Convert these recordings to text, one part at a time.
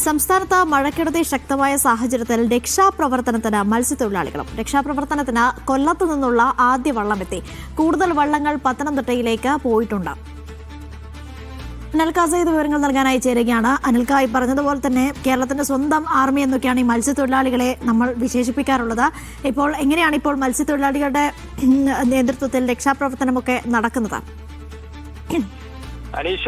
സംസ്ഥാനത്ത് മഴക്കെടുതി ശക്തമായ സാഹചര്യത്തിൽ രക്ഷാപ്രവർത്തനത്തിന് മത്സ്യത്തൊഴിലാളികളും രക്ഷാപ്രവർത്തനത്തിന് കൊല്ലത്തു നിന്നുള്ള ആദ്യ വള്ളമെത്തി. കൂടുതൽ വള്ളങ്ങൾ പത്തനംതിട്ടയിലേക്ക് പോയിട്ടുണ്ട്. അനിൽക്ക സെയ്ദ് വിവരങ്ങൾ നൽകാനായി ചേരുകയാണ്. അനിൽക്കായി പറഞ്ഞതുപോലെ തന്നെ കേരളത്തിന്റെ സ്വന്തം ആർമി എന്നൊക്കെയാണ് ഈ മത്സ്യത്തൊഴിലാളികളെ നമ്മൾ വിശേഷിപ്പിക്കാറുള്ളത്. ഇപ്പോൾ എങ്ങനെയാണ് ഇപ്പോൾ മത്സ്യത്തൊഴിലാളികളുടെ നേതൃത്വത്തിൽ രക്ഷാപ്രവർത്തനമൊക്കെ നടക്കുന്നത്? അനീഷ,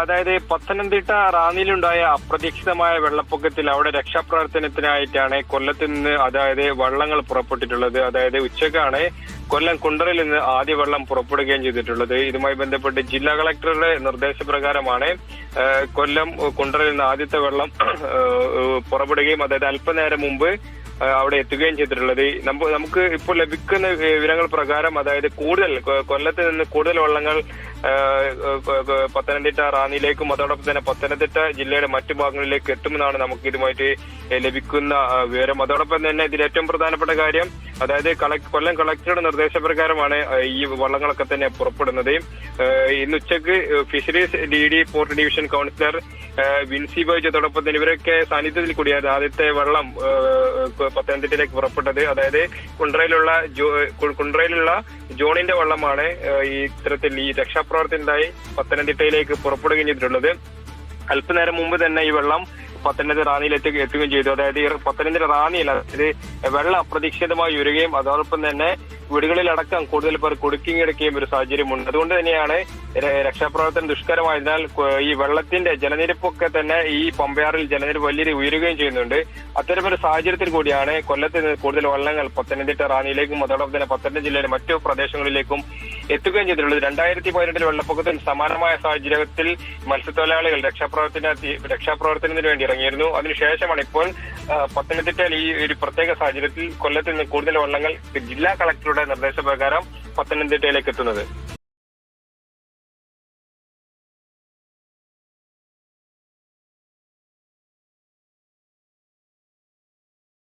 അതായത് പത്തനംതിട്ട റാന്നിയിലുണ്ടായ അപ്രതീക്ഷിതമായ വെള്ളപ്പൊക്കത്തിൽ അവിടെ രക്ഷാപ്രവർത്തനത്തിനായിട്ടാണ് കൊല്ലത്ത് നിന്ന് അതായത് വള്ളങ്ങൾ പുറപ്പെട്ടിട്ടുള്ളത്. അതായത് ഉച്ചക്കാണ് കൊല്ലം കുണ്ടറയിൽ നിന്ന് ആദ്യ വെള്ളം പുറപ്പെടുകയും ചെയ്തിട്ടുള്ളത്. ഇതുമായി ബന്ധപ്പെട്ട് ജില്ലാ കളക്ടറുടെ നിർദ്ദേശപ്രകാരമാണ് കൊല്ലം കുണ്ടറയിൽ നിന്ന് ആദ്യത്തെ വെള്ളം പുറപ്പെടുകയും അതായത് അല്പനേരം മുമ്പ് അവിടെ എത്തുകയും ചെയ്തിട്ടുള്ളത്. നമുക്ക് ഇപ്പോൾ ലഭിക്കുന്ന വിവരങ്ങൾ പ്രകാരം അതായത് കൊല്ലത്ത് നിന്ന് കൂടുതൽ വള്ളങ്ങൾ പത്തനംതിട്ട റാന്നിയിലേക്കും അതോടൊപ്പം തന്നെ പത്തനംതിട്ട ജില്ലയുടെ മറ്റു ഭാഗങ്ങളിലേക്ക് എത്തുമെന്നാണ് നമുക്ക് ഇതുമായിട്ട് ലഭിക്കുന്ന വിവരം. അതോടൊപ്പം തന്നെ ഇതിൽ ഏറ്റവും പ്രധാനപ്പെട്ട കാര്യം അതായത് കൊല്ലം കളക്ടറുടെ നിർദ്ദേശപ്രകാരമാണ് ഈ വള്ളങ്ങളൊക്കെ തന്നെ പുറപ്പെടുന്നത്. ഇന്ന് ഉച്ചക്ക് ഫിഷറീസ് ഡി പോർട്ട് ഡിവിഷൻ കൗൺസിലർ വിൻസി ബോയ്ജ് അതോടൊപ്പം തന്നെ ഇവരൊക്കെ സാന്നിധ്യത്തിൽ കൂടിയാണ് ആദ്യത്തെ വെള്ളം പത്തനംതിട്ടയിലേക്ക് പുറപ്പെട്ടത്. അതായത് കുണ്ട്രയിലുള്ള ജോണിന്റെ വള്ളമാണ് ഈ ഇത്തരത്തിൽ ഈ രക്ഷാപ്രവർത്തനത്തിനായി പത്തനംതിട്ടയിലേക്ക് പുറപ്പെടുകയും ചെയ്തിട്ടുള്ളത്. അല്പനേരം മുമ്പ് തന്നെ ഈ വെള്ളം പത്തനംതിട്ട റാന്നിയിൽ എത്തുകയും ചെയ്തു. അതായത് പത്തനംതിട്ട റാന്നിയിൽ അതായത് വെള്ളം അപ്രതീക്ഷിതമായി ഉയരുകയും അതോടൊപ്പം തന്നെ വീടുകളിലടക്കം കൂടുതൽ പേർ കുടുക്കിയെടുക്കുകയും ഒരു സാഹചര്യമുണ്ട്. അതുകൊണ്ട് തന്നെയാണ് രക്ഷാപ്രവർത്തനം ദുഷ്കരമായതിനാൽ ഈ വെള്ളത്തിന്റെ ജലനിരപ്പൊക്കെ തന്നെ ഈ പമ്പയാറിൽ ജലനിരപ്പ് വലിയ ഉയരുകയും ചെയ്യുന്നുണ്ട്. അത്തരമൊരു സാഹചര്യത്തിൽ കൂടിയാണ് കൊല്ലത്ത് നിന്ന് കൂടുതൽ വള്ളങ്ങൾ പത്തനംതിട്ട റാന്നിയിലേക്കും അതോടൊപ്പം തന്നെ പത്തനംതിട്ട ജില്ലയിലെ മറ്റു പ്രദേശങ്ങളിലേക്കും എത്തുകയും ചെയ്തിട്ടുള്ളത്. 2017 വെള്ളപ്പൊക്കത്തിൽ സമാനമായ സാഹചര്യത്തിൽ മത്സ്യത്തൊഴിലാളികൾ രക്ഷാപ്രവർത്തനത്തിന് വേണ്ടി ഇറങ്ങിയിരുന്നു. അതിനുശേഷമാണ് ഇപ്പോൾ പത്തനംതിട്ടയിൽ ഈ ഒരു പ്രത്യേക സാഹചര്യത്തിൽ കൊല്ലത്ത് നിന്ന് കൂടുതൽ വള്ളങ്ങൾ ജില്ലാ കളക്ടറുടെ നിർദ്ദേശപ്രകാരം പത്തനംതിട്ടയിലേക്ക് എത്തുന്നത്.